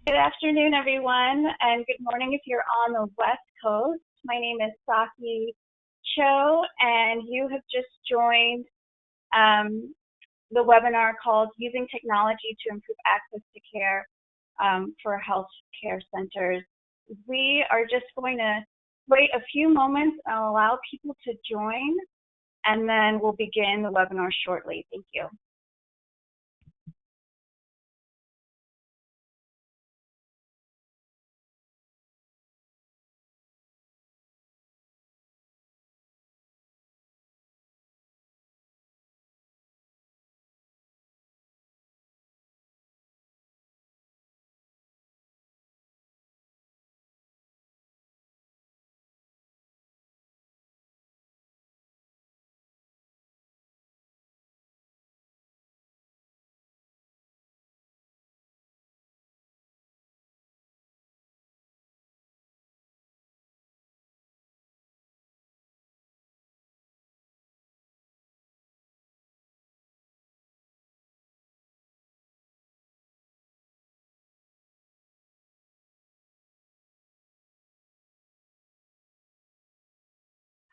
Good afternoon, everyone, and good morning if you're on the West Coast. My name is Saki Cho, and you have just joined the webinar called Using Technology to Improve Access to Care for Health Care Centers. We are just going to wait a few moments and allow people to join, and then we'll begin the webinar shortly. Thank you.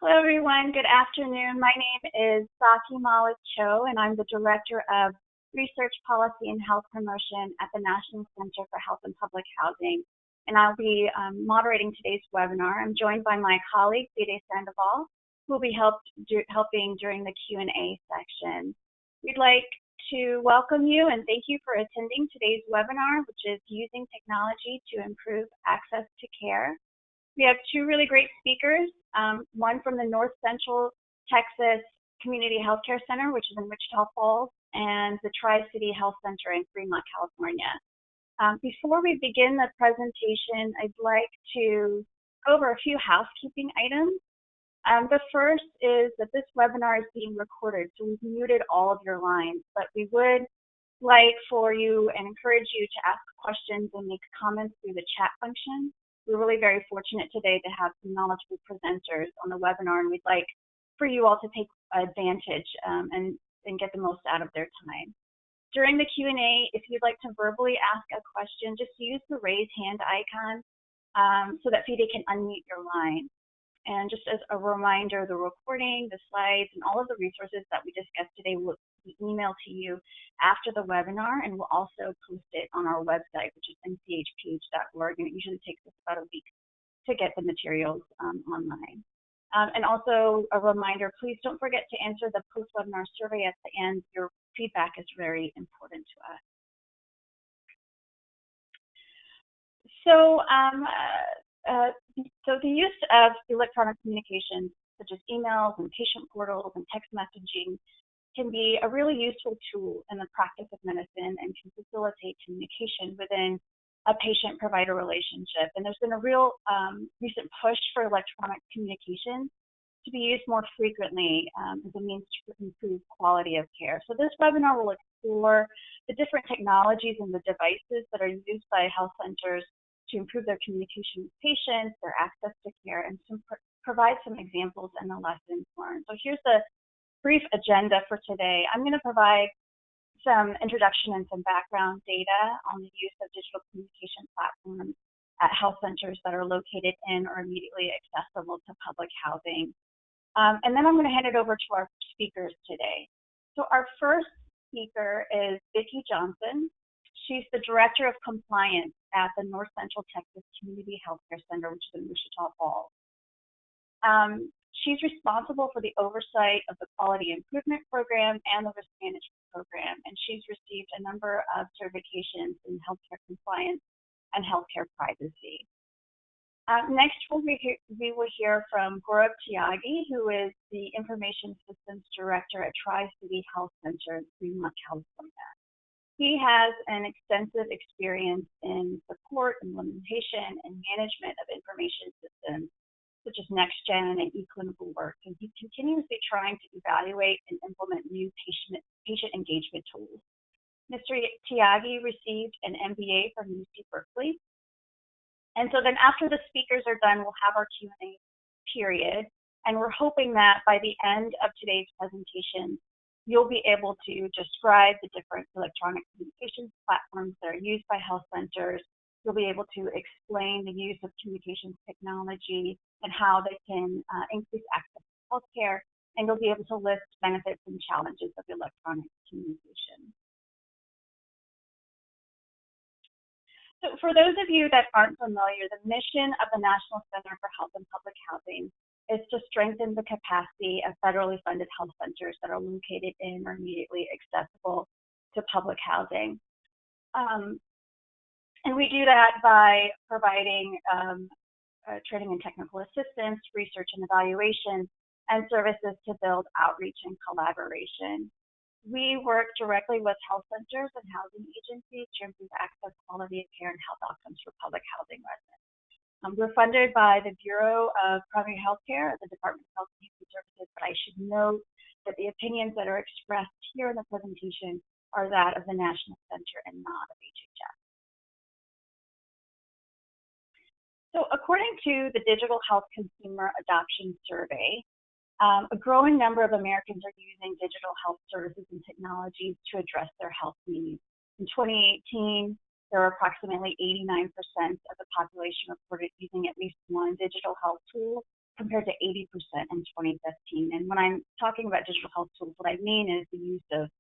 Hello, everyone. Good afternoon. My name is Saki Malik Cho, and I'm the Director of Research Policy and Health Promotion at the National Center for Health and Public Housing. And I'll be moderating today's webinar. I'm joined by my colleague, Vide Sandoval, who will be helping during the Q&A section. We'd like to welcome you and thank you for attending today's webinar, which is Using Technology to Improve Access to Care. We have two really great speakers, one from the North Central Texas Community Healthcare Center, which is in Wichita Falls, and the Tri-City Health Center in Fremont, California. Before we begin the presentation, I'd like to go over a few housekeeping items. The first is that this webinar is being recorded, so we've muted all of your lines, but we would like for you and encourage you to ask questions and make comments through the chat function. We're really very fortunate today to have some knowledgeable presenters on the webinar, and we'd like for you all to take advantage and get the most out of their time. During the Q&A, if you'd like to verbally ask a question, just use the raise hand icon so that Fide can unmute your line. And just as a reminder, the recording, the slides, and all of the resources that we discussed today will be emailed to you after the webinar, and we'll also post it on our website, which is nchph.org, and it usually takes us about a week to get the materials online. And also a reminder, please don't forget to answer the post-webinar survey at the end. Your feedback is very important to us. So the use of electronic communications, such as emails and patient portals and text messaging, can be a really useful tool in the practice of medicine and can facilitate communication within a patient-provider relationship. And there's been a real recent push for electronic communication to be used more frequently as a means to improve quality of care. So this webinar will explore the different technologies and the devices that are used by health centers to improve their communication with patients, their access to care, and provide some examples and the lessons learned. So here's the brief agenda for today. I'm going to provide some introduction and some background data on the use of digital communication platforms at health centers that are located in or immediately accessible to public housing. And then I'm going to hand it over to our speakers today. So our first speaker is Vicki Johnson. She's the Director of Compliance at the North Central Texas Community Healthcare Center, which is in Wichita Falls. She's responsible for the oversight of the Quality Improvement Program and the Risk Management Program, and she's received a number of certifications in healthcare compliance and healthcare privacy. Next, we will hear from Gaurav Tyagi, who is the Information Systems Director at Tri-City Health Center in Fremont, California. He has an extensive experience in support, implementation, and management of information systems, such as NextGen and eClinical work, and he's continuously trying to evaluate and implement new patient engagement tools. Mr. Tyagi received an MBA from UC Berkeley. And so then after the speakers are done, we'll have our Q&A period, and we're hoping that by the end of today's presentation, you'll be able to describe the different electronic communications platforms that are used by health centers, you'll be able to explain the use of communications technology and how they can increase access to healthcare, and you'll be able to list benefits and challenges of electronic communication. So for those of you that aren't familiar, the mission of the National Center for Health and Public Housing is to strengthen the capacity of federally funded health centers that are located in or immediately accessible to public housing. And we do that by providing training and technical assistance, research and evaluation, and services to build outreach and collaboration. We work directly with health centers and housing agencies to improve access, quality of care, and health outcomes for public housing residents. We're funded by the Bureau of Primary Health Care at the Department of Health and Human Services, but I should note that the opinions that are expressed here in the presentation are that of the National Center and not of HHS. So according to the Digital Health Consumer Adoption Survey, a growing number of Americans are using digital health services and technologies to address their health needs. In 2018, there were approximately 89% of the population reported using at least one digital health tool, compared to 80% in 2015. And when I'm talking about digital health tools, what I mean is the use of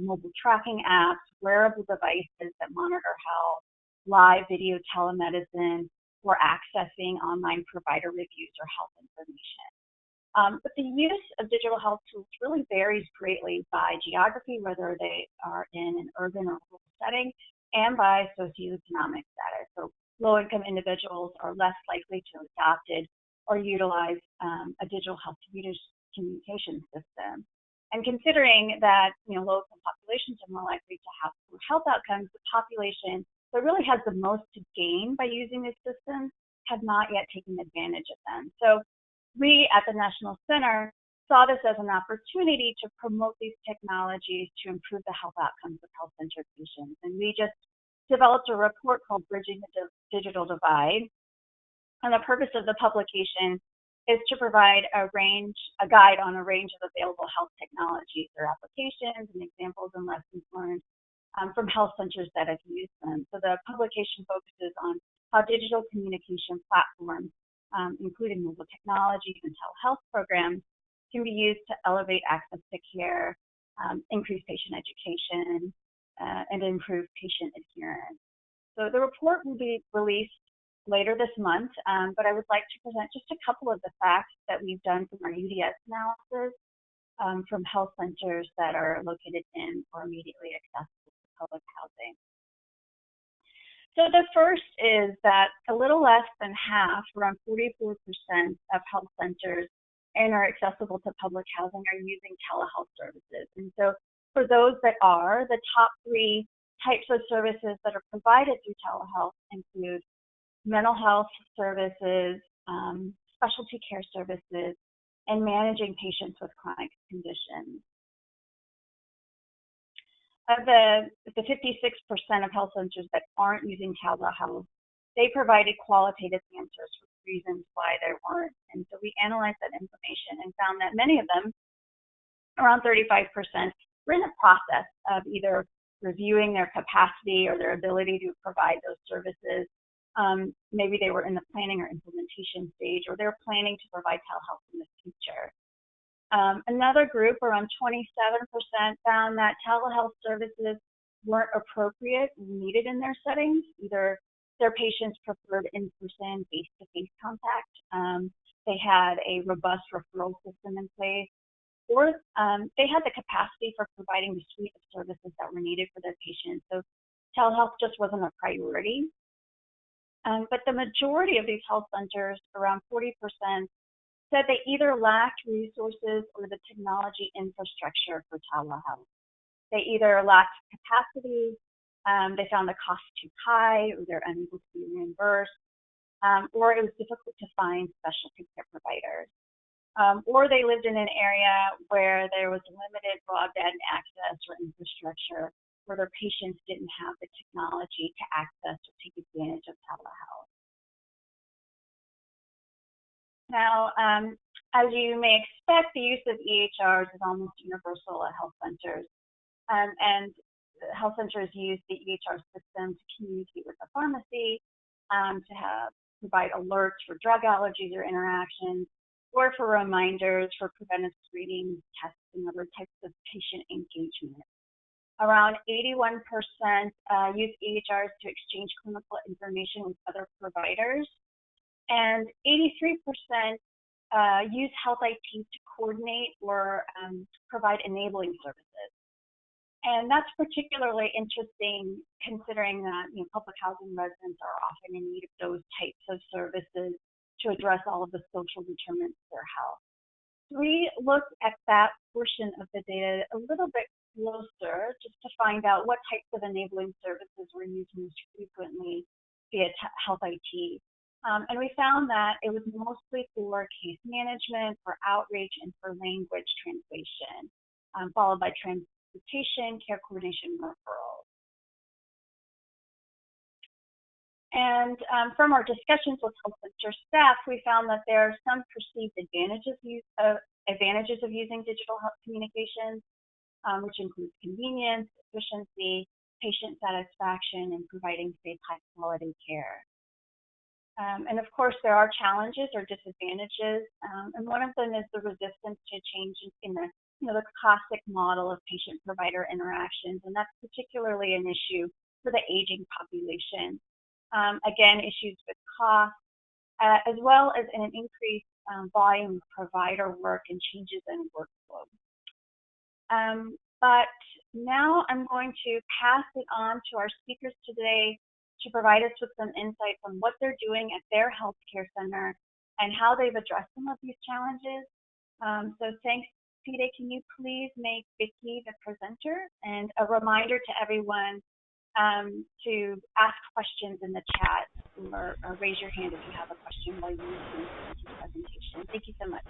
mobile tracking apps, wearable devices that monitor health, live video telemedicine, or accessing online provider reviews or health information. But the use of digital health tools really varies greatly by geography, whether they are in an urban or rural setting, and by socioeconomic status. So low-income individuals are less likely to adopt it or utilize a digital health communication system. And considering that low-income populations are more likely to have poor health outcomes, the population that really has the most to gain by using these systems have not yet taken advantage of them. So we at the National Center saw this as an opportunity to promote these technologies to improve the health outcomes of health-centered patients. And we just developed a report called Bridging the Digital Divide. And the purpose of the publication is to provide a guide on a range of available health technologies, their applications and examples and lessons learned from health centers that have used them. So the publication focuses on how digital communication platforms, including mobile technologies and telehealth programs, can be used to elevate access to care, increase patient education, and improve patient adherence. So the report will be released later this month, but I would like to present just a couple of the facts that we've done from our UDS analysis from health centers that are located in or immediately accessible to public housing. So the first is that a little less than half, around 44% of health centers and are accessible to public housing are using telehealth services. And so for those that are, the top 3 types of services that are provided through telehealth include mental health services, specialty care services, and managing patients with chronic conditions. Of the 56% of health centers that aren't using telehealth, they provided qualitative answers for reasons why they weren't. And so we analyzed that information and found that many of them, around 35%, were in the process of either reviewing their capacity or their ability to provide those services. Maybe they were in the planning or implementation stage, or they're planning to provide telehealth in the future. Another group, around 27%, found that telehealth services weren't appropriate or needed in their settings. Either their patients preferred in-person, face-to-face contact, they had a robust referral system in place, or they had the capacity for providing the suite of services that were needed for their patients. So telehealth just wasn't a priority. But the majority of these health centers, around 40%, said they either lacked resources or the technology infrastructure for telehealth. They either lacked capacity, they found the cost too high, or they're unable to be reimbursed, or it was difficult to find specialty care providers. Or they lived in an area where there was limited broadband access or infrastructure, where their patients didn't have the technology to access or take advantage of telehealth. Now, as you may expect, the use of EHRs is almost universal at health centers. And health centers use the EHR system to communicate with the pharmacy, to provide alerts for drug allergies or interactions, or for reminders for preventive screening, tests, and other types of patient engagement. Around 81% use EHRs to exchange clinical information with other providers, and 83% use health IT to coordinate or provide enabling services. And that's particularly interesting considering that public housing residents are often in need of those types of services to address all of the social determinants of their health. So we looked at that portion of the data a little bit closer just to find out what types of enabling services were used most frequently via health IT. And we found that it was mostly for case management, for outreach, and for language translation, followed by transportation, care coordination, and referrals. And from our discussions with health center staff, we found that there are some perceived advantages of using digital health communications, which includes convenience, efficiency, patient satisfaction, and providing safe, high-quality care. And of course, there are challenges or disadvantages, and one of them is the resistance to change in the classic model of patient-provider interactions, and that's particularly an issue for the aging population. Again, issues with cost, as well as an increased volume of provider work and changes in workflow. But now I'm going to pass it on to our speakers today to provide us with some insights on what they're doing at their healthcare center and how they've addressed some of these challenges. So thanks, Fide. Can you please make Vicki the presenter? And a reminder to everyone to ask questions in the chat or raise your hand if you have a question while you're listening to the presentation. Thank you so much.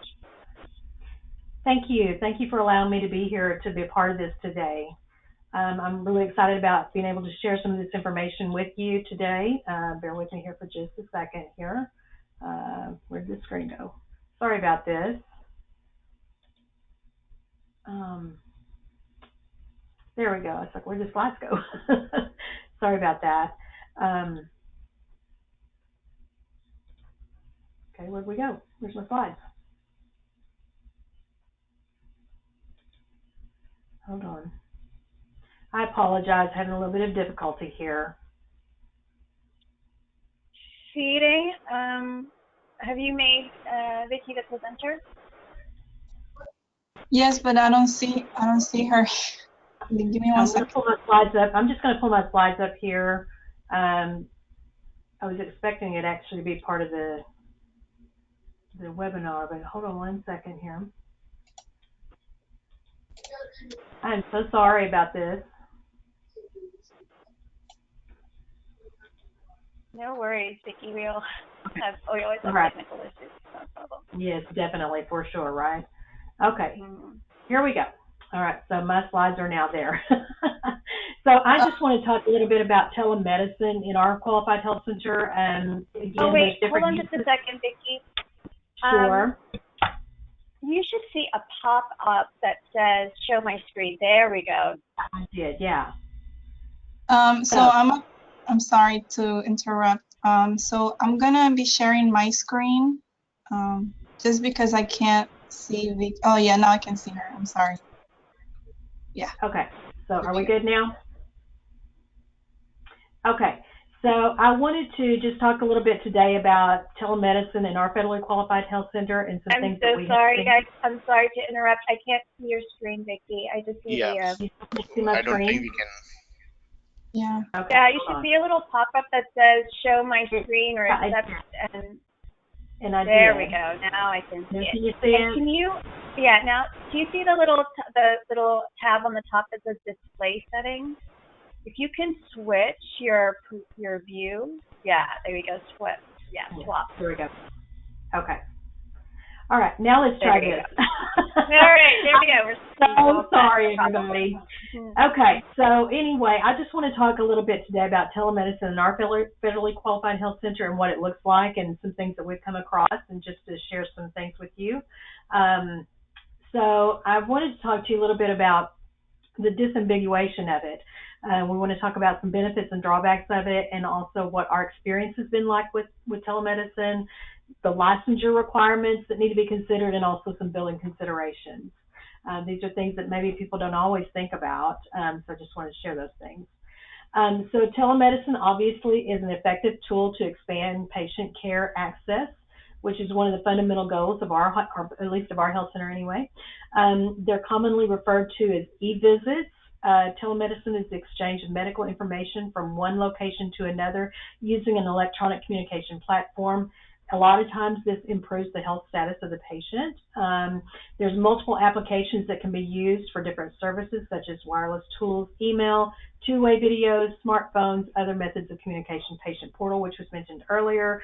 Thank you. Thank you for allowing me to be here to be a part of this today. I'm really excited about being able to share some of this information with you today. Bear with me here for just a second here. Where'd the screen go? Sorry about this. There we go. It's like, where'd the slides go? Sorry about that. Okay, where'd we go? Where's my slides? Hold on. I apologize, having a little bit of difficulty here. Fide, have you made Vicki the presenter? Yes, but I don't see her. Give me one second. Pull my slides up. I'm just going to pull my slides up here. I was expecting it actually to be part of the webinar, but hold on one second here. I'm so sorry about this. No worries, Vicki. We always have technical issues. No problem. Yes, definitely, for sure, right? Okay, Here we go. All right, so my slides are now there. So I just want to talk a little bit about telemedicine in our qualified health center. And again, wait, hold on just a second, Vicki. Sure. You should see a pop-up that says "Show my screen." There we go. I did, yeah. I'm sorry to interrupt. So I'm gonna be sharing my screen, just because I can't see Vic. Oh yeah, now I can see her. I'm sorry. Yeah. Okay. So are we good now? Okay. So I wanted to just talk a little bit today about telemedicine in our federally qualified health center and some things that we have. I'm so sorry, guys. I'm sorry to interrupt. I can't see your screen, Vicki. I just see the. I don't think we can. Yeah. Okay, yeah, you should see a little pop-up that says "Show my screen" or accept, and I there did. we go. Now I can see it. Can you see it? Can you? Yeah. Now, do you see the little tab on the top that says "Display Settings"? If you can switch your view, yeah, there we go. Swap. Yeah, swap. There we go. Okay. All right, now let's try this. All right, there we go. We're so sorry, everybody. Okay, so anyway, I just want to talk a little bit today about telemedicine in our federally qualified health center and what it looks like and some things that we've come across, and just to share some things with you. So I wanted to talk to you a little bit about the disambiguation of it. We want to talk about some benefits and drawbacks of it, and also what our experience has been like with telemedicine, the licensure requirements that need to be considered, and also some billing considerations. These are things that maybe people don't always think about, so I just wanted to share those things. So telemedicine obviously is an effective tool to expand patient care access, which is one of the fundamental goals of our, or at least of our health center anyway. They're commonly referred to as e-visits. Telemedicine is the exchange of medical information from one location to another using an electronic communication platform. A lot of times this improves the health status of the patient. There's multiple applications that can be used for different services such as wireless tools, email, two-way videos, smartphones, other methods of communication, patient portal, which was mentioned earlier,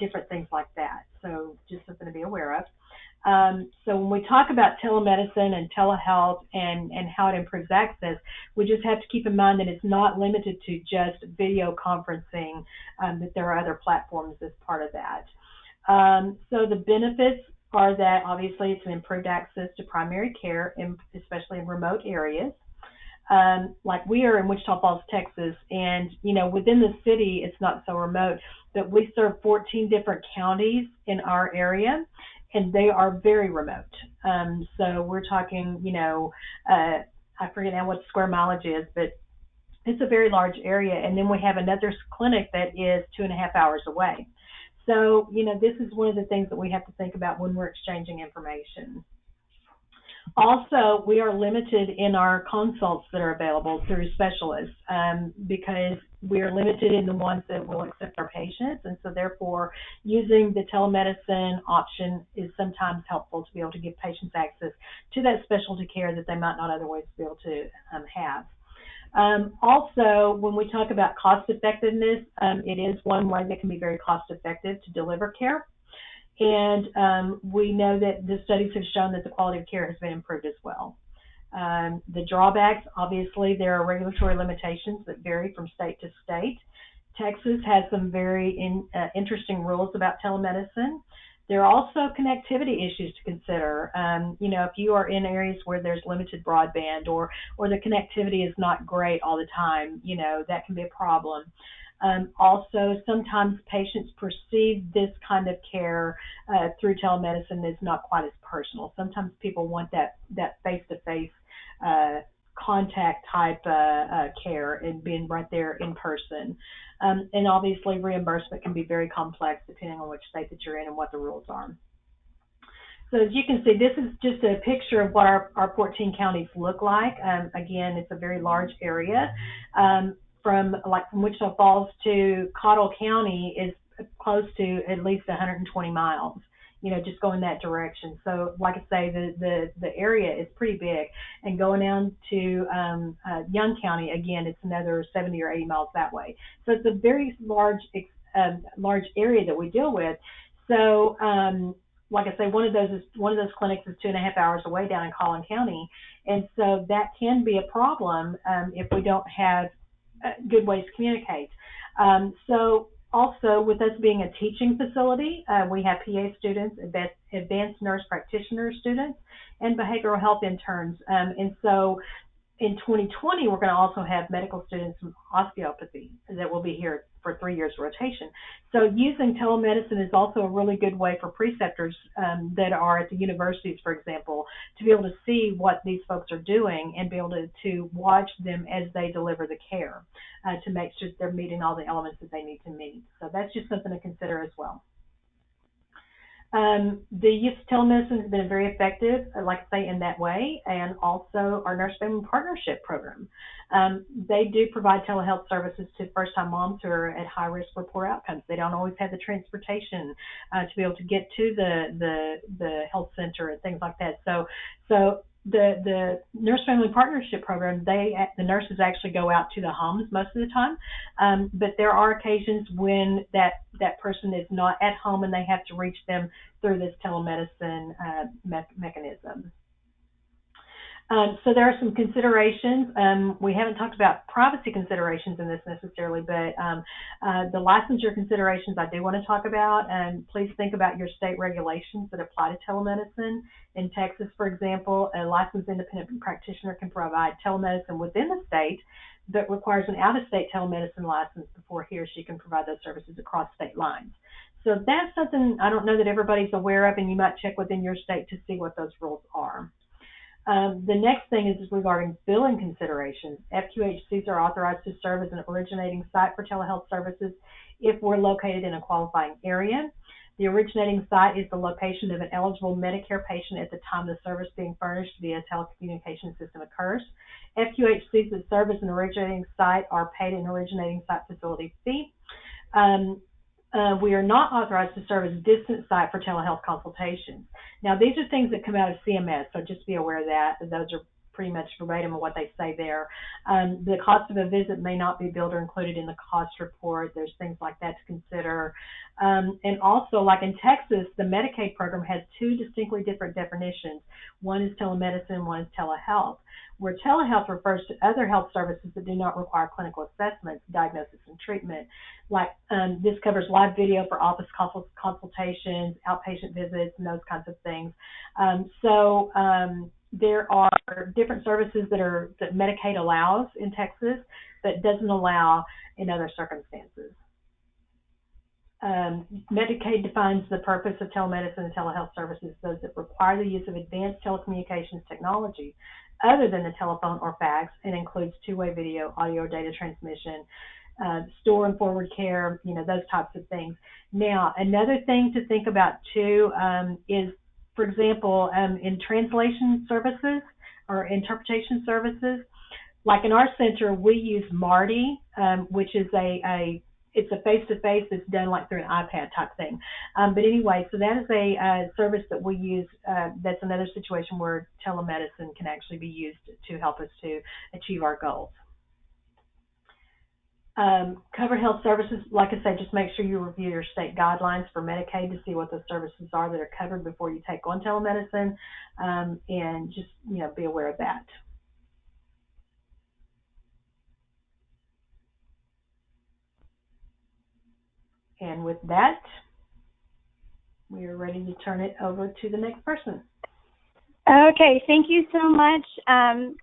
different things like that. So just something to be aware of. So when we talk about telemedicine and telehealth and how it improves access, we just have to keep in mind that it's not limited to just video conferencing, that there are other platforms as part of that. So the benefits are that obviously it's an improved access to primary care, especially in remote areas. Like we are in Wichita Falls, Texas, and within the city it's not so remote, but we serve 14 different counties in our area, and they are very remote. So we're talking, I forget now what square mileage is, but it's a very large area. And then we have another clinic that is 2.5 hours away. So, this is one of the things that we have to think about when we're exchanging information. Also, we are limited in our consults that are available through specialists because we are limited in the ones that will accept our patients, and so therefore using the telemedicine option is sometimes helpful to be able to give patients access to that specialty care that they might not otherwise be able to have. Also, when we talk about cost effectiveness, it is one way that can be very cost effective to deliver care. And we know that the studies have shown that the quality of care has been improved as well. The drawbacks, obviously, there are regulatory limitations that vary from state to state. Texas has some very interesting rules about telemedicine. There are also connectivity issues to consider. If you are in areas where there's limited broadband or the connectivity is not great all the time, that can be a problem. Also, sometimes patients perceive this kind of care through telemedicine as not quite as personal. Sometimes people want that face-to-face contact type care and being right there in person. And obviously, reimbursement can be very complex depending on which state that you're in and what the rules are. So as you can see, this is just a picture of what our 14 counties look like. Again, it's a very large area. From Wichita Falls to Cottle County is close to at least 120 miles, just going that direction. So like I say, the area is pretty big, and going down to Young County, again, it's another 70 or 80 miles that way. So it's a very large area that we deal with. So like I say, one of those clinics is 2.5 hours away down in Collin County, and so that can be a problem if we don't have good ways to communicate. So also, with us being a teaching facility, we have PA students, advanced nurse practitioner students, and behavioral health interns. And so in 2020, we're going to also have medical students from osteopathy that will be here for 3 years rotation. So using telemedicine is also a really good way for preceptors that are at the universities, for example, to be able to see what these folks are doing and be able to watch them as they deliver the care to make sure they're meeting all the elements that they need to meet. So that's just something to consider as well. The use of telemedicine has been very effective, like I say, in that way, and also our Nurse Family Partnership Program. They do provide telehealth services to first-time moms who are at high risk for poor outcomes. They don't always have the transportation to be able to get to the health center and things like that. So the Nurse Family Partnership Program, the nurses actually go out to the homes most of the time, but there are occasions when that person is not at home and they have to reach them through this telemedicine mechanism. So there are some considerations. We haven't talked about privacy considerations in this necessarily, but the licensure considerations I do want to talk about. Please think about your state regulations that apply to telemedicine. In Texas, for example, a licensed independent practitioner can provide telemedicine within the state, but requires an out-of-state telemedicine license before he or she can provide those services across state lines. So that's something I don't know that everybody's aware of, and you might check within your state to see what those rules are. The next thing is regarding billing considerations. FQHCs are authorized to serve as an originating site for telehealth services if we're located in a qualifying area. The originating site is the location of an eligible Medicare patient at the time the service being furnished via telecommunication system occurs. FQHCs that serve as an originating site are paid an originating site facility fee. We are not authorized to serve as a distant site for telehealth consultations. Now, these are things that come out of CMS, so just be aware of that. Those are pretty much verbatim of what they say there. The cost of a visit may not be billed or included in the cost report. There's things like that to consider. And also, like in Texas, the Medicaid program has two distinctly different definitions. One is telemedicine, one is telehealth, where telehealth refers to other health services that do not require clinical assessments, diagnosis, and treatment. Like this covers live video for office consultations, outpatient visits, and those kinds of things. There are different services that Medicaid allows in Texas that doesn't allow in other circumstances. Medicaid defines the purpose of telemedicine and telehealth services, those that require the use of advanced telecommunications technology other than the telephone or fax, and includes two-way video, audio, or data transmission, store and forward care, those types of things. Now, another thing to think about too is, for example, in translation services or interpretation services, like in our center, we use Marty, which is it's a face-to-face that's done like through an iPad type thing. But anyway, so that is a service that we use. That's another situation where telemedicine can actually be used to help us to achieve our goals. Covered health services, like I said, just make sure you review your state guidelines for Medicaid to see what those services are that are covered before you take on telemedicine, and just be aware of that. And with that, we are ready to turn it over to the next person. Okay, thank you so much,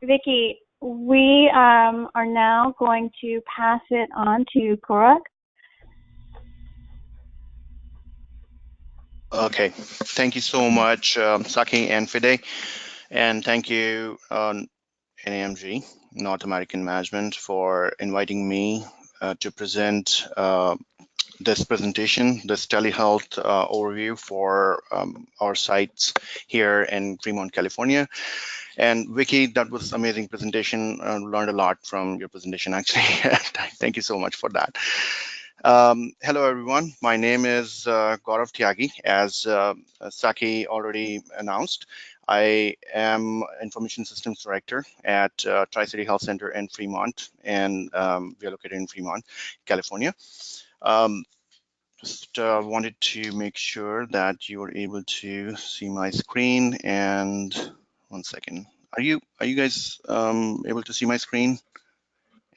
Vicki. We are now going to pass it on to Gorak. Okay, thank you so much, Saki and Fide, and thank you, NAMG, North American Management, for inviting me to present this presentation, this telehealth overview for our sites here in Fremont, California. And Vicki, that was amazing presentation. Learned a lot from your presentation, actually. Thank you so much for that. Hello, everyone. My name is Gaurav Tyagi. As Saki already announced, I am Information Systems Director at Tri-City Health Center in Fremont, and we are located in Fremont, California. Just wanted to make sure that you are able to see my screen. And one second, are you guys able to see my screen?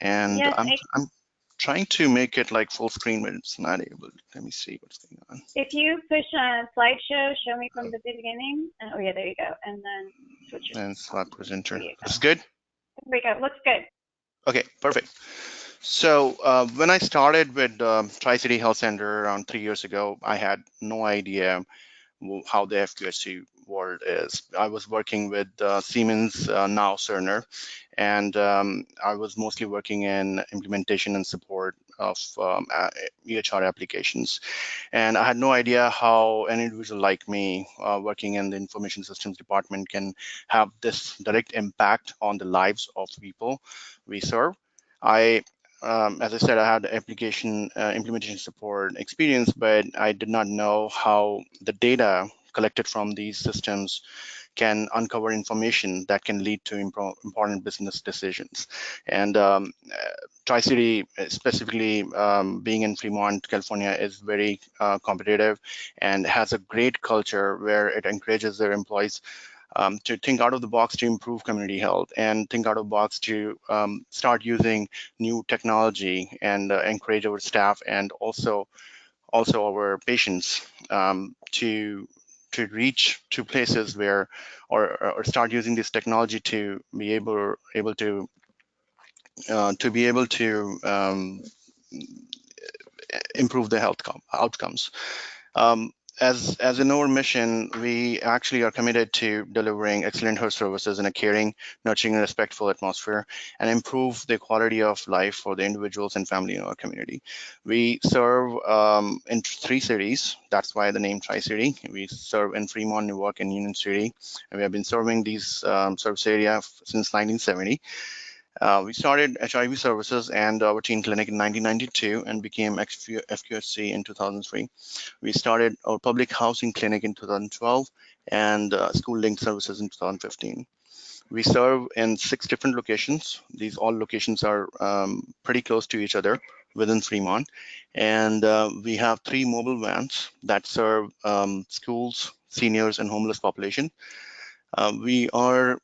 And yes, I'm trying to make it like full screen, but it's not able. Let me see what's going on. If you push on slideshow, show me from the beginning. Oh yeah, there you go. And then switch it. And slide presenter. This is good? There we go. Looks good. Okay, perfect. So when I started with Tri-City Health Center around 3 years ago, I had no idea how the FQHC world is. I was working with Siemens, now Cerner, and I was mostly working in implementation and support of EHR applications. And I had no idea how an individual like me working in the information systems department can have this direct impact on the lives of people we serve. As I said, I had application implementation support experience, but I did not know how the data collected from these systems can uncover information that can lead to important business decisions. And Tri-City, specifically being in Fremont, California, is very competitive and has a great culture where it encourages their employees to think out of the box to improve community health, and think out of the box to start using new technology and encourage our staff and also our patients to reach to places where or start using this technology to be able to be able to improve the health outcomes. Um, as in our mission, we actually are committed to delivering excellent health services in a caring, nurturing, and respectful atmosphere, and improve the quality of life for the individuals and family in our community. We serve in 3 cities. That's why the name Tri-City. We serve in Fremont, Newark, and Union City, and we have been serving these service area since 1970. We started HIV services and our teen clinic in 1992 and became FQHC in 2003. We started our public housing clinic in 2012 and school link services in 2015. We serve in 6 different locations. These all locations are pretty close to each other within Fremont. And we have 3 mobile vans that serve schools, seniors, and homeless population. We are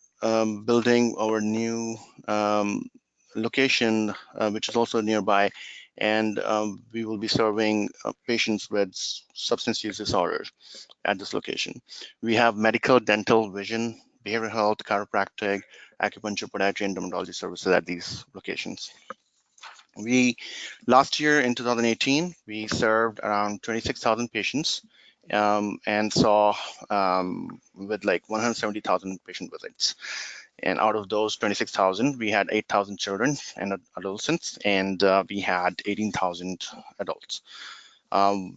building our new location, which is also nearby, and we will be serving patients with substance use disorders at this location. We have medical, dental, vision, behavioral health, chiropractic, acupuncture, podiatry, and dermatology services at these locations. We last year in 2018, we served around 26,000 patients and saw with like 170,000 patient visits. And out of those 26,000, we had 8,000 children and adolescents, and we had 18,000 adults.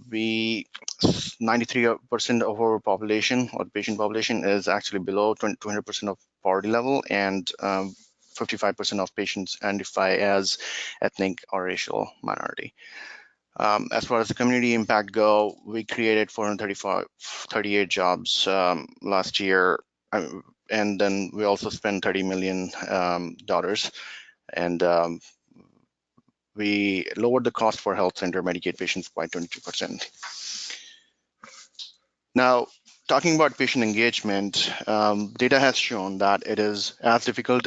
We 93% of our population or patient population is actually below 200% of poverty level, and 55% of patients identify as ethnic or racial minority. As far as the community impact go, we created 438 jobs last year, and then we also spent $30 million, and we lowered the cost for health center Medicaid patients by 22%. Now, talking about patient engagement, data has shown that it is as difficult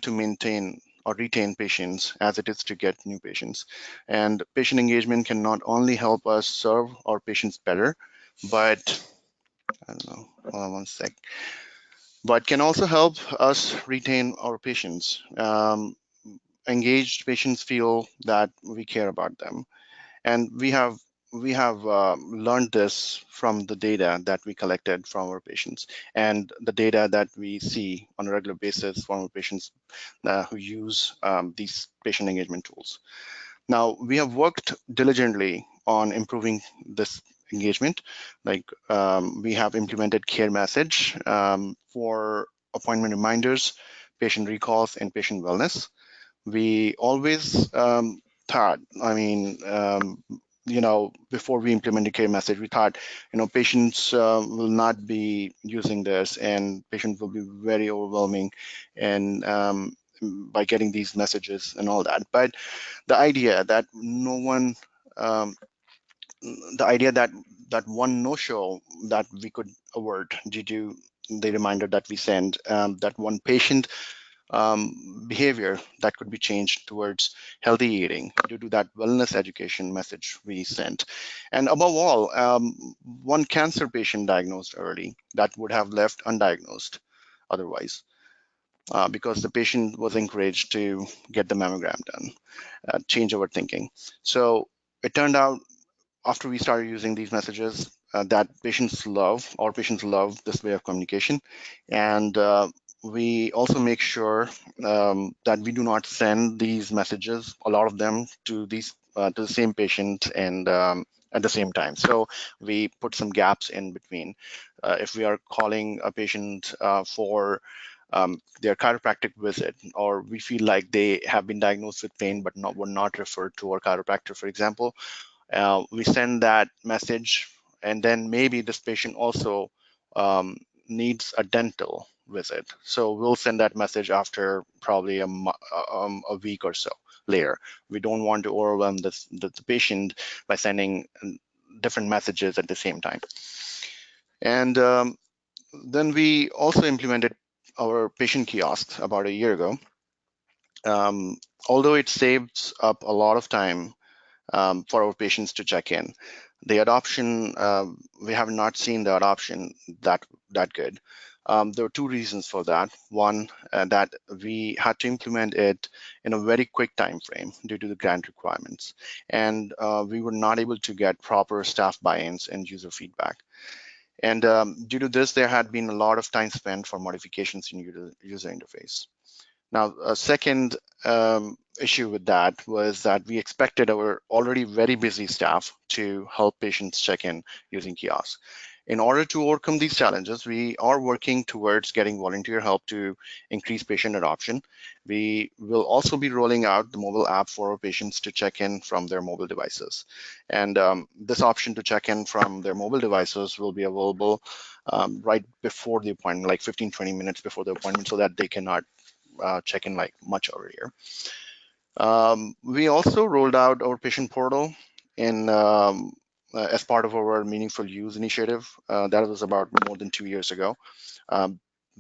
to maintain or retain patients as it is to get new patients. And patient engagement can not only help us serve our patients better, but I don't know, hold on one sec, but can also help us retain our patients. Engaged patients feel that we care about them. And we have learned this from the data that we collected from our patients and the data that we see on a regular basis from our patients who use these patient engagement tools. Now, we have worked diligently on improving this engagement. Like we have implemented care message for appointment reminders, patient recalls, and patient wellness. We always thought, before we implemented care message, we thought, patients will not be using this and patients will be very overwhelming and by getting these messages and all that. But the idea that that one no-show that we could avert due to the reminder that we send, that one patient behavior that could be changed towards healthy eating due to that wellness education message we sent. And above all, one cancer patient diagnosed early that would have left undiagnosed otherwise because the patient was encouraged to get the mammogram done, change our thinking. So it turned out after we started using these messages that our patients love this way of communication. And we also make sure that we do not send these messages, a lot of them, to the same patient and at the same time. So we put some gaps in between. If we are calling a patient for their chiropractic visit, or we feel like they have been diagnosed with pain but were not referred to our chiropractor, for example, we send that message, and then maybe this patient also needs a dental visit. So we'll send that message after probably a week or so later. We don't want to overwhelm the patient by sending different messages at the same time. And Then we also implemented our patient kiosks about a year ago. Although it saves up a lot of time for our patients to check in, the adoption, we have not seen the adoption that good. There were two reasons for that. One, that we had to implement it in a very quick time frame due to the grant requirements, and we were not able to get proper staff buy-ins and user feedback. And due to this, there had been a lot of time spent for modifications in user interface. Now, a second issue with that was that we expected our already very busy staff to help patients check in using kiosks. In order to overcome these challenges, we are working towards getting volunteer help to increase patient adoption. We will also be rolling out the mobile app for our patients to check in from their mobile devices. And this option to check in from their mobile devices will be available right before the appointment, like 15, 20 minutes before the appointment, so that they cannot check in like much earlier. We also rolled out our patient portal in as part of our meaningful use initiative. That was about more than 2 years ago.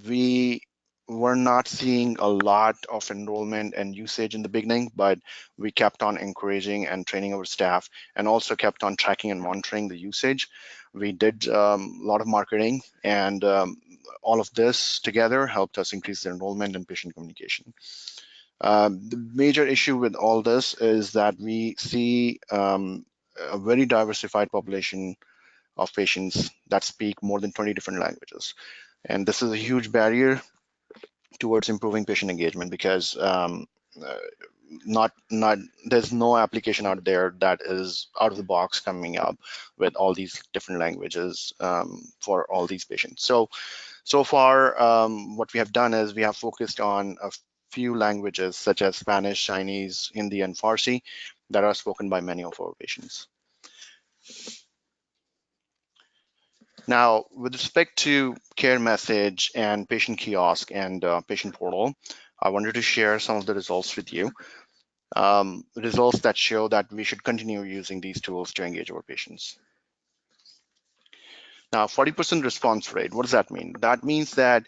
We were not seeing a lot of enrollment and usage in the beginning, but we kept on encouraging and training our staff, and also kept on tracking and monitoring the usage. We did a lot of marketing, and all of this together helped us increase the enrollment and patient communication. The major issue with all this is that we see a very diversified population of patients that speak more than 20 different languages. And this is a huge barrier towards improving patient engagement, because uh, not there's no application out there that is out of the box coming up with all these different languages for all these patients. So far, what we have done is we have focused on a few languages such as Spanish, Chinese, Hindi, and Farsi that are spoken by many of our patients. Now, with respect to care message and patient kiosk and patient portal, I wanted to share some of the results with you. Results that show that we should continue using these tools to engage our patients. Now, 40% response rate, what does that mean? That means that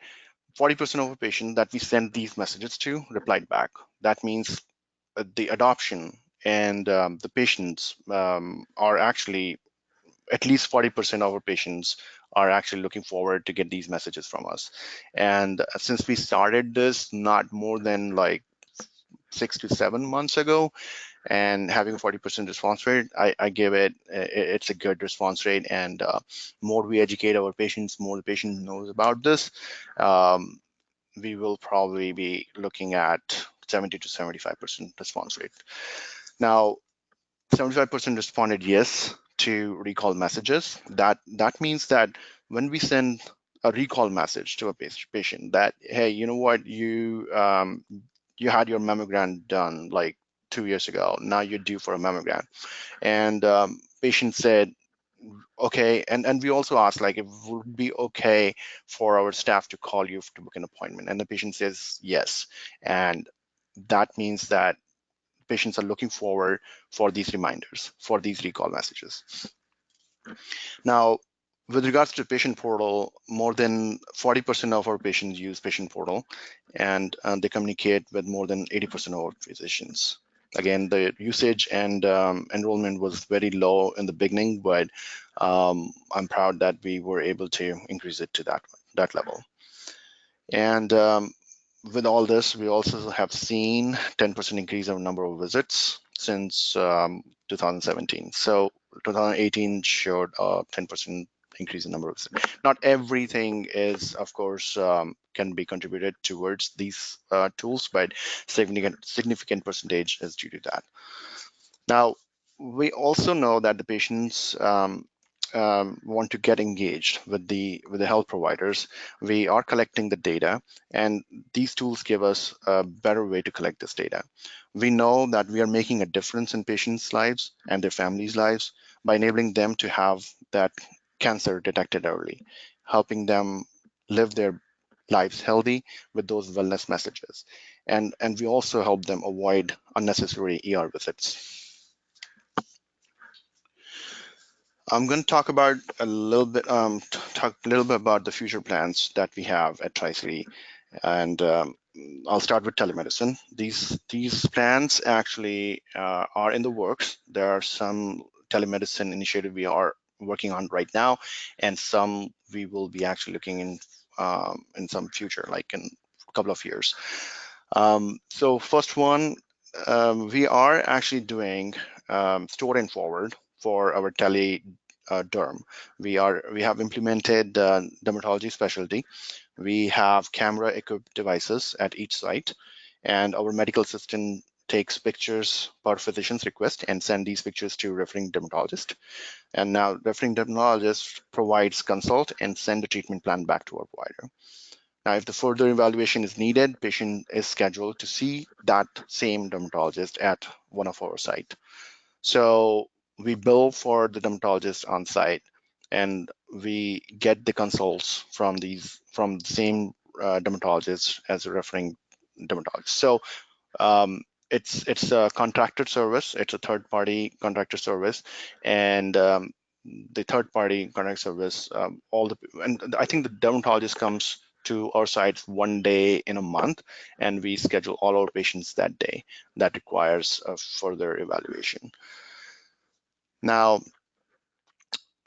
40% of our patients that we send these messages to replied back. That means the adoption and the patients are actually, at least 40% of our patients are actually looking forward to get these messages from us. And since we started this not more than like 6 to 7 months ago, and having a 40% response rate, I give it, it's a good response rate. And more we educate our patients, more the patient knows about this, we will probably be looking at 70 to 75% response rate. Now, 75% responded yes to recall messages. That means that when we send a recall message to a patient that, hey, you know what, you had your mammogram done like 2 years ago. Now you're due for a mammogram, and patient said, okay, and we also asked like if it would be okay for our staff to call you to book an appointment, and the patient says yes, and that means that patients are looking forward for these reminders, for these recall messages. Now, with regards to patient portal, more than 40% of our patients use patient portal, and they communicate with more than 80% of our physicians. Again, the usage and enrollment was very low in the beginning, but I'm proud that we were able to increase it to that level. And with all this, we also have seen 10% increase in number of visits since 2017. So 2018 showed a 10% increase in number of visits. Not everything is, of course, can be contributed towards these tools, but significant percentage is due to that. Now, we also know that the patients want to get engaged with the health providers. We are collecting the data, and these tools give us a better way to collect this data. We know that we are making a difference in patients' lives and their families' lives by enabling them to have that cancer detected early, helping them live their lives healthy with those wellness messages. And we also help them avoid unnecessary ER visits. I'm going to talk about a little bit, talk a little bit about the future plans that we have at Tri-City, and I'll start with telemedicine. These plans actually are in the works. There are some telemedicine initiative we are working on right now, and some we will be actually looking in some future, like in a couple of years. So first one, we are actually doing store and forward for our derm. We have implemented dermatology specialty. We have camera equipped devices at each site, and our medical assistant takes pictures per physician's request and send these pictures to referring dermatologist. And now referring dermatologist provides consult and send a treatment plan back to our provider. Now, if the further evaluation is needed, patient is scheduled to see that same dermatologist at one of our site. So we bill for the dermatologist on site, and we get the consults from the same dermatologist as a referring dermatologist. So it's a contracted service. It's a third-party contracted service, and the third-party contract service, and I think the dermatologist comes to our sites one day in a month, and we schedule all our patients that day. That requires a further evaluation. Now,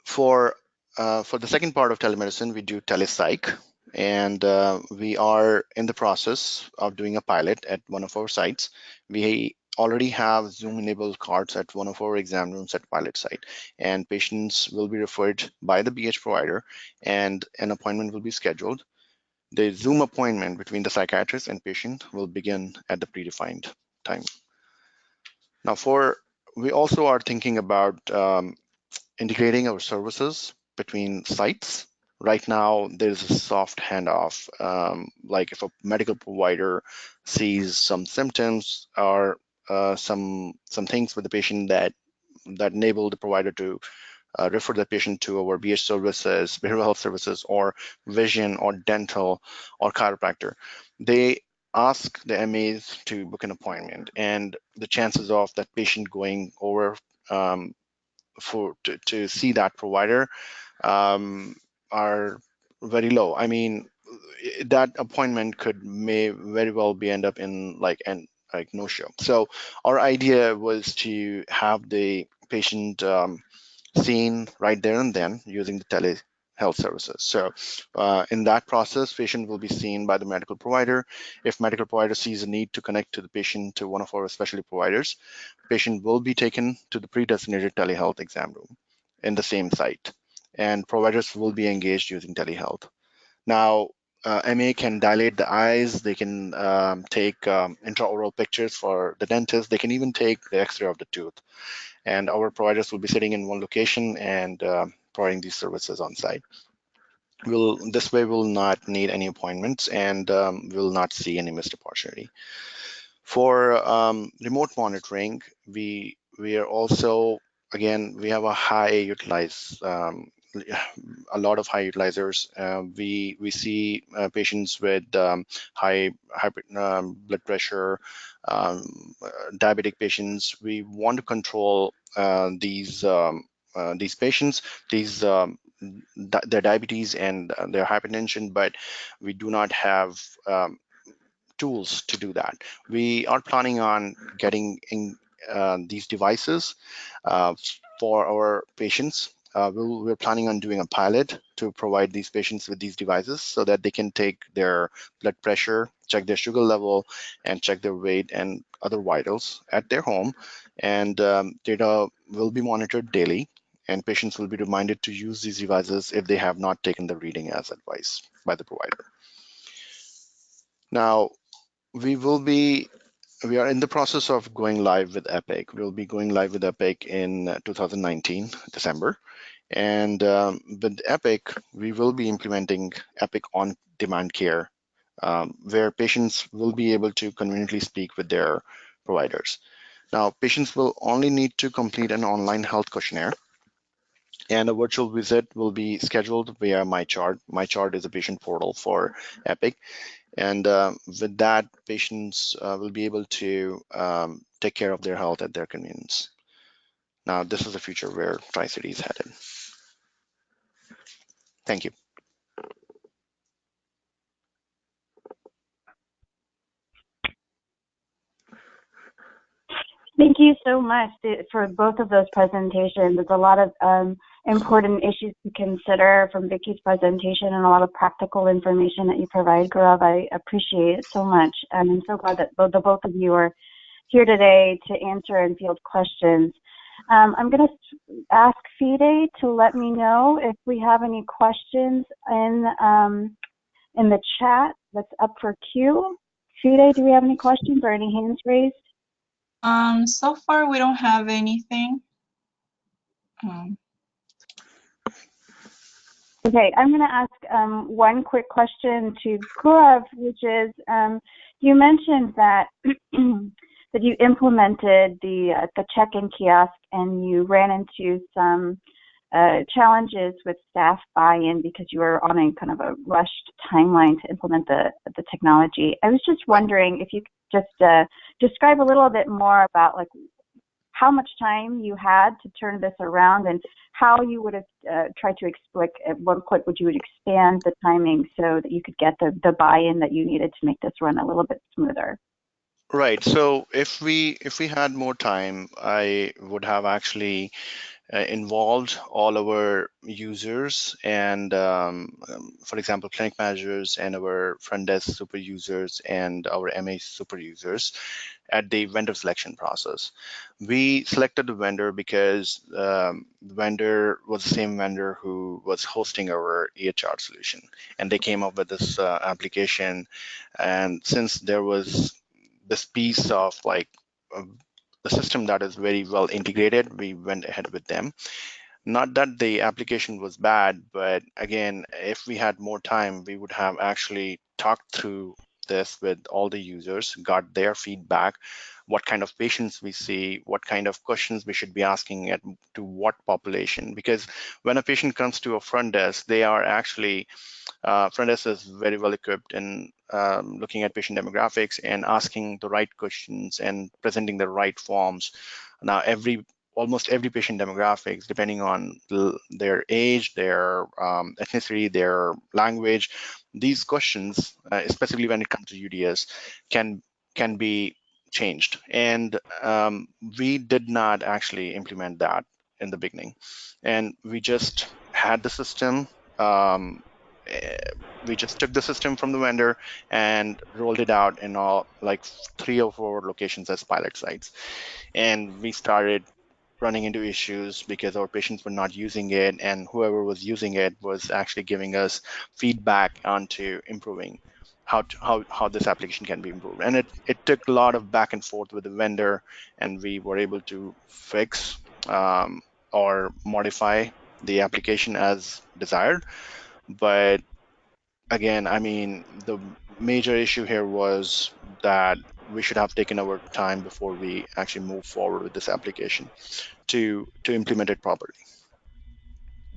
for the second part of telemedicine, we do telepsych, and we are in the process of doing a pilot at one of our sites. We already have Zoom-enabled cards at one of our exam rooms at pilot site, and patients will be referred by the BH provider, and an appointment will be scheduled. The Zoom appointment between the psychiatrist and patient will begin at the predefined time. Now, we also are thinking about integrating our services between sites. Right now, there's a soft handoff. Like if a medical provider sees some symptoms or some things with the patient that enable the provider to refer the patient to our BH services, behavioral health services, or vision, or dental, or chiropractor, they ask the MAs to book an appointment, and the chances of that patient going over to see that provider are very low. I mean, that appointment may very well be end up in like no show. So our idea was to have the patient seen right there and then using the telehealth services. So in that process, patient will be seen by the medical provider. If medical provider sees a need to connect to the patient to one of our specialty providers, patient will be taken to the pre-designated telehealth exam room in the same site, and providers will be engaged using telehealth. Now, MA can dilate the eyes, they can take intraoral pictures for the dentist, they can even take the x-ray of the tooth. And our providers will be sitting in one location and providing these services on site. This way we'll not need any appointments, and we'll not see any missed opportunity. For remote monitoring, we are also, again, we have a lot of high utilizers. We see patients with high blood pressure, diabetic patients. We want to control these patients, their diabetes and their hypertension, but we do not have tools to do that. We are planning on getting in these devices for our patients. We're planning on doing a pilot to provide these patients with these devices so that they can take their blood pressure, check their sugar level, and check their weight and other vitals at their home. And data will be monitored daily, and patients will be reminded to use these devices if they have not taken the reading as advised by the provider. Now, we are in the process of going live with Epic. We'll be going live with Epic in 2019, December. And with Epic, we will be implementing Epic on-demand care, where patients will be able to conveniently speak with their providers. Now, patients will only need to complete an online health questionnaire, and a virtual visit will be scheduled via MyChart. MyChart is a patient portal for Epic. And with that, patients will be able to take care of their health at their convenience. Now, this is the future where Tri-City is headed. Thank you. Thank you so much for both of those presentations. There's a lot of important issues to consider from Vicky's presentation and a lot of practical information that you provide, Gaurav. I appreciate it so much. And I'm so glad that the both of you are here today to answer and field questions. I'm going to ask Fide to let me know if we have any questions in the chat that's up for Q. Fide, do we have any questions or any hands raised? So far we don't have anything. Okay, I'm going to ask one quick question to Gaurav, which is, you mentioned that that you implemented the check-in kiosk and you ran into some challenges with staff buy-in because you were on a kind of a rushed timeline to implement the technology. I was just wondering if you could just describe a little bit more about like how much time you had to turn this around and how you would have tried to explain at what point would you would expand the timing so that you could get the buy-in that you needed to make this run a little bit smoother. Right. So if we had more time, I would have actually involved all our users and, for example, clinic managers and our front desk super users and our MA super users at the vendor selection process. We selected the vendor because the vendor was the same vendor who was hosting our EHR solution, and they came up with this application. And since there was this piece of like the system that is very well integrated, we went ahead with them. Not that the application was bad, but again, if we had more time, we would have actually talked through this with all the users, got their feedback, what kind of patients we see, what kind of questions we should be asking at to what population. Because when a patient comes to a front desk, they are actually front desk is very well equipped in looking at patient demographics and asking the right questions and presenting the right forms. Now, almost every patient demographics, depending on their age, their ethnicity, their language, these questions, especially when it comes to UDS, can be changed. And we did not actually implement that in the beginning, and we just had the system. We just took the system from the vendor and rolled it out in all like 3 or 4 locations as pilot sites. And we started running into issues because our patients were not using it, and whoever was using it was actually giving us feedback onto improving how this application can be improved. And it took a lot of back and forth with the vendor, and we were able to fix or modify the application as desired. But again, I mean, the major issue here was that we should have taken our time before we actually move forward with this application to implement it properly.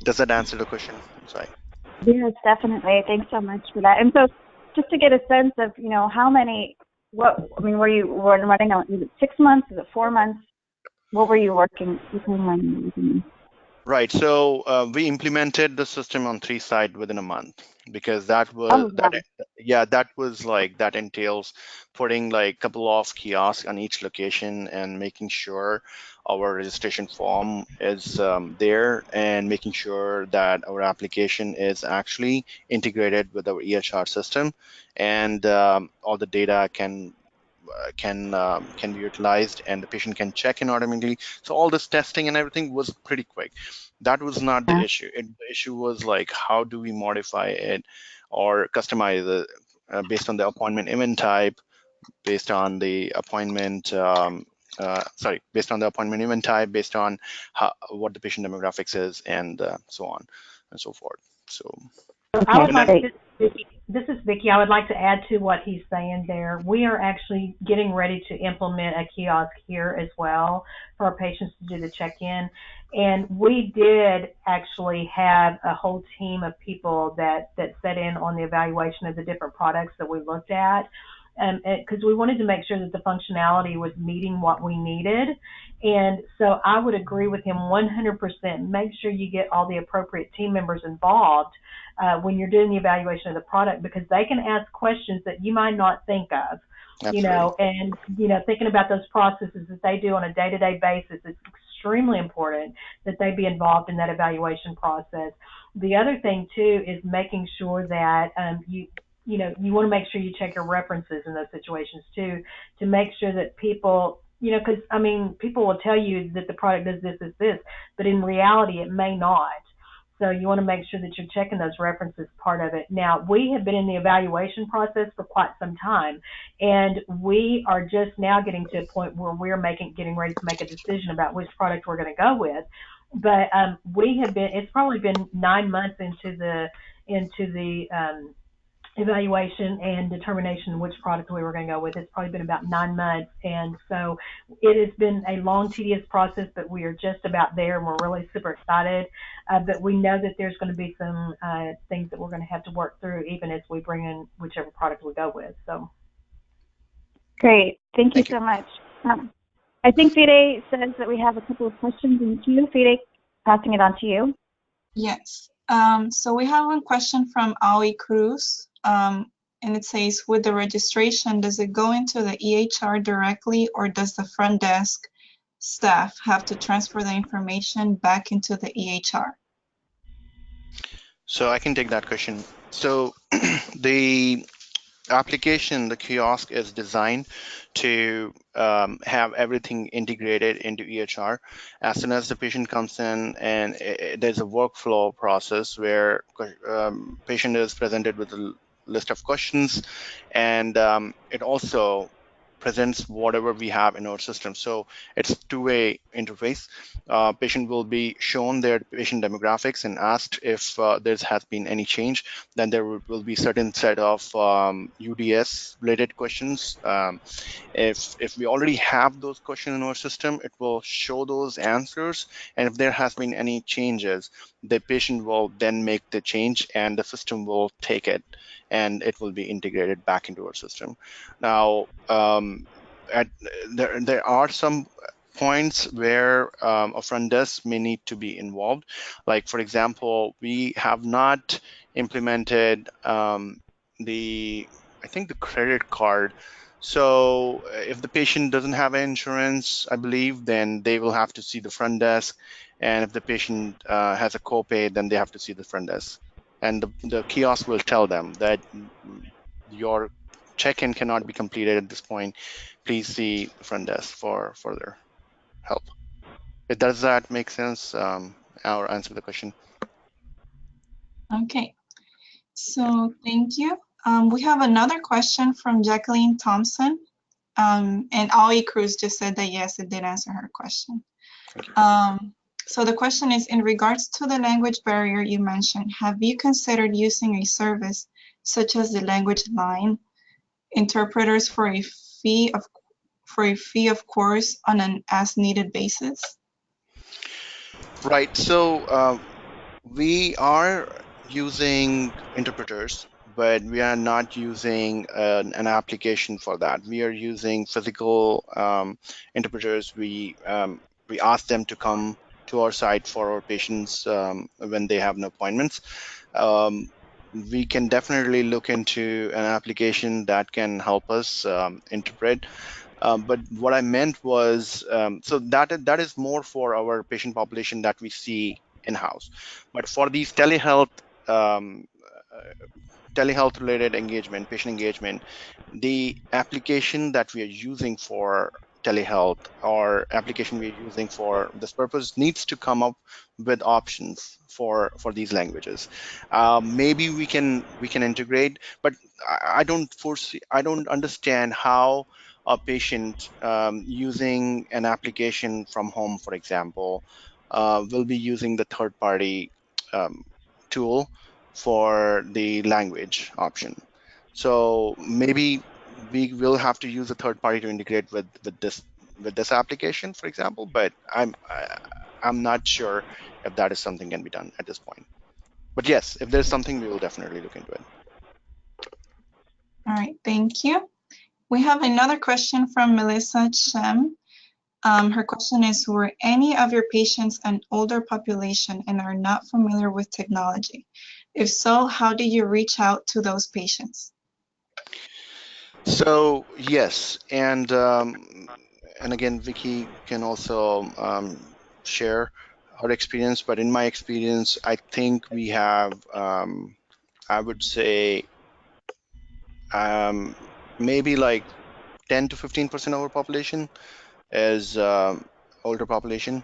Does that answer the question? I'm sorry. Yes, definitely. Thanks so much for that. And so just to get a sense of, were you running on, was it 6 months? Was it 4 months? What were you working on? Right. So we implemented the system on 3 sites within a month, because that was that was like that entails putting like a couple of kiosks on each location and making sure our registration form is there, and making sure that our application is actually integrated with our EHR system, and all the data can be utilized, and the patient can check in automatically. So all this testing and everything was pretty quick. That was not the issue. The issue was like, how do we modify it or customize it based on the appointment event type, based on the appointment based on the appointment event type, based on what the patient demographics is, and so on and so forth. So I would like to, this is Vicki. I would like to add to what he's saying there. We are actually getting ready to implement a kiosk here as well for our patients to do the check-in. And we did actually have a whole team of people that set in on the evaluation of the different products that we looked at. because we wanted to make sure that the functionality was meeting what we needed. And so I would agree with him 100%. Make sure you get all the appropriate team members involved when you're doing the evaluation of the product, because they can ask questions that you might not think of. Absolutely. And thinking about those processes that they do on a day-to-day basis, it's extremely important that they be involved in that evaluation process. The other thing too is making sure that you want to make sure you check your references in those situations too, to make sure that people, because people will tell you that the product does this, but in reality it may not. So you want to make sure that you're checking those references, part of it. Now, we have been in the evaluation process for quite some time, and we are just now getting to a point where we're getting ready to make a decision about which product we're going to go with. But it's probably been 9 months into the evaluation and determination which product we were going to go with. It's probably been about 9 months, and so it has been a long, tedious process, but we are just about there, and we're really super excited. But we know that there's going to be some things that we're going to have to work through, even as we bring in whichever product we go with. So, great, thank you so much. I think Fide says that we have a couple of questions in queue. Fide, passing it on to you. Yes. So we have one question from Ali Cruz. And it says, with the registration, does it go into the EHR directly, or does the front desk staff have to transfer the information back into the EHR? So I can take that question. So the application, the kiosk, is designed to have everything integrated into EHR. As soon as the patient comes in, and there's a workflow process where patient is presented with a list of questions, and it also presents whatever we have in our system. So it's a two-way interface. Patient will be shown their patient demographics and asked if there has been any change. Then there will be certain set of UDS related questions. If we already have those questions in our system, it will show those answers. And if there has been any changes, the patient will then make the change, and the system will take it, and it will be integrated back into our system. Now, there are some points where a front desk may need to be involved. Like, for example, we have not implemented I think the credit card. So if the patient doesn't have insurance, I believe, then they will have to see the front desk. And if the patient has a copay, then they have to see the front desk. And the kiosk will tell them that your check-in cannot be completed at this point. Please see the front desk for further help. Does that make sense? Or answer the question? Okay. So thank you. We have another question from Jacqueline Thompson. And Ali Cruz just said that yes, it did answer her question. So the question is, in regards to the language barrier you mentioned, have you considered using a service such as the language line interpreters for a fee of course on an as needed basis? Right. So we are using interpreters, but we are not using an application for that. We are using physical interpreters. We ask them to come to our site for our patients when they have no appointments. We can definitely look into an application that can help us interpret. But what I meant was, so that is more for our patient population that we see in-house. But for these telehealth related engagement, patient engagement, the application that we are using for telehealth, or application we're using for this purpose, needs to come up with options for these languages. Maybe we can integrate, but I don't understand how a patient using an application from home, for example, will be using the third-party tool for the language option. So maybe we will have to use a third party to integrate with this application, for example. But I'm not sure if that is something can be done at this point. But yes, if there's something, we will definitely look into it. All right, thank you. We have another question from Melissa Chem. Her question is, were any of your patients an older population and are not familiar with technology? If so, how do you reach out to those patients? So yes, and again, Vicky can also share her experience. But in my experience, I think we have, I would say, maybe like 10 to 15% of our population is older population.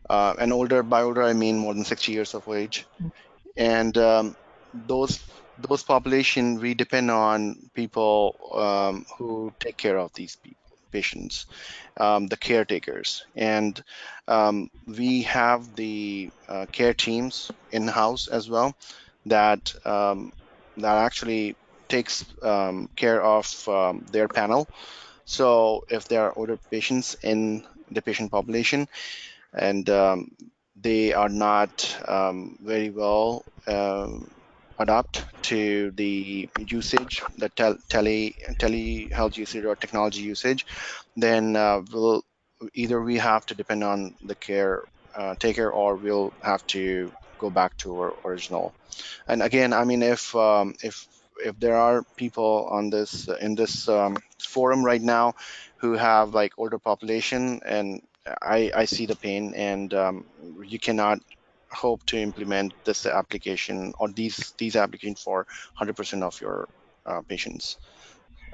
And older, by older, I mean more than 60 years of age. And those those population, we depend on people who take care of these patients, the caretakers, and we have the care teams in house as well that that actually takes care of their panel. So if there are older patients in the patient population, and they are not very well adapt to the usage, the telehealth usage or technology usage, then we have to depend on the care taker, or we'll have to go back to our original. And again, I mean, if there are people on this in this forum right now who have like older population, and I see the pain, and you cannot hope to implement this application or these applications for 100% of your patients.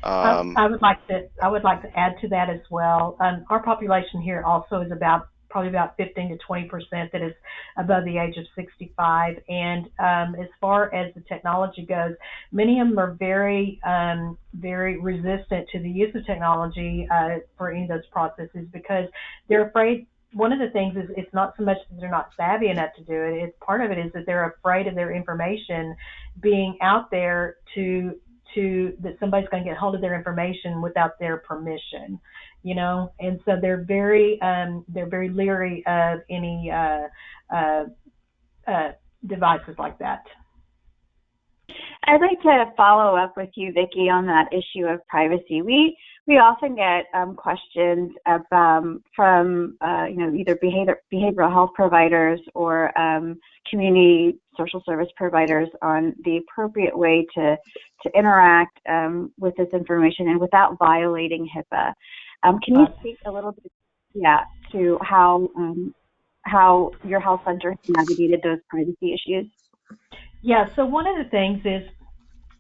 I would like to add to that as well. Our population here also is probably about 15 to 20% that is above the age of 65. And as far as the technology goes, many of them are very resistant to the use of technology for any of those processes, because they're afraid. One of the things is, it's not so much that they're not savvy enough to do it. It's part of it is that they're afraid of their information being out there that somebody's going to get hold of their information without their permission, and so they're very leery of any devices like that. I'd like to follow up with you, Vicki, on that issue of privacy. We often get questions from either behavioral health providers or community social service providers on the appropriate way to interact with this information and without violating HIPAA. Can you speak a little bit, to how your health center has navigated those privacy issues? Yeah, so one of the things is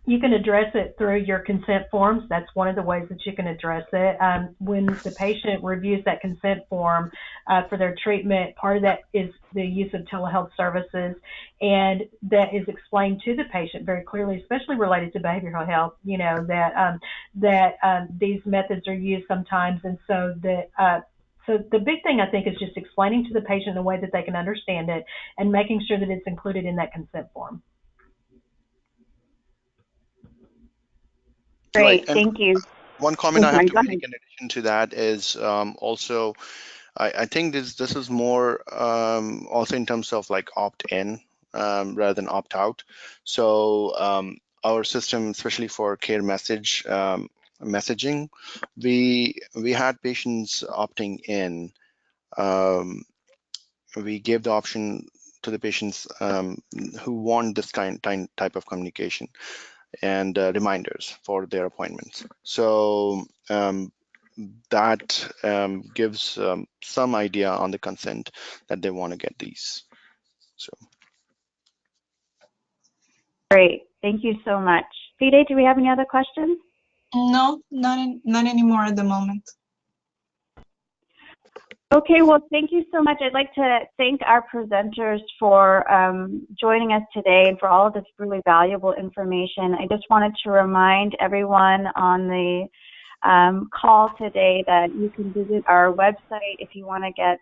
you can address it through your consent forms. That's one of the ways that you can address it. When the patient reviews that consent form for their treatment, part of that is the use of telehealth services, and that is explained to the patient very clearly, especially related to behavioral health, that these methods are used sometimes. And so the big thing, I think, is just explaining to the patient in a way that they can understand it and making sure that it's included in that consent form. Great, right. thank you. One comment I have to make in addition to that is also, I think this is more also in terms of like opt-in rather than opt-out. So our system, especially for care messaging, we had patients opting in. We gave the option to the patients who want this type of communication and reminders for their appointments. So that gives some idea on the consent that they want to get these. So great, thank you so much. Fide, do we have any other questions? No, not anymore at the moment. Okay, well, thank you so much. I'd like to thank our presenters for joining us today and for all of this really valuable information. I just wanted to remind everyone on the call today that you can visit our website if you want to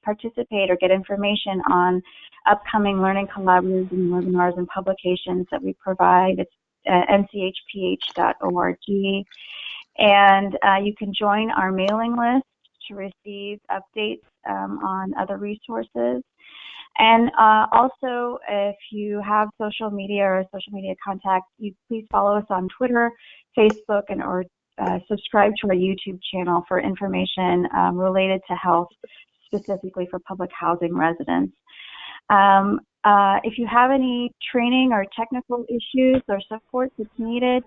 participate or get information on upcoming learning collaboratives and webinars and publications that we provide. It's nchph.org. And you can join our mailing list to receive updates on other resources. And also, if you have social media or social media contacts, please follow us on Twitter, Facebook, or subscribe to our YouTube channel for information related to health, specifically for public housing residents. If you have any training or technical issues or support that's needed,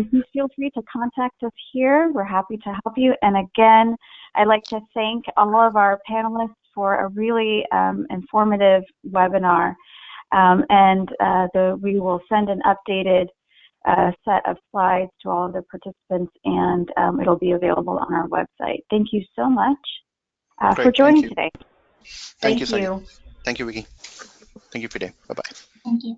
please feel free to contact us here. We're happy to help you. And again, I'd like to thank all of our panelists for a really informative webinar. We will send an updated set of slides to all of the participants, and it'll be available on our website. Thank you so much for joining today. Thank you, Thank you. Thank you, Vicky. Thank you, Fide. Bye-bye. Thank you.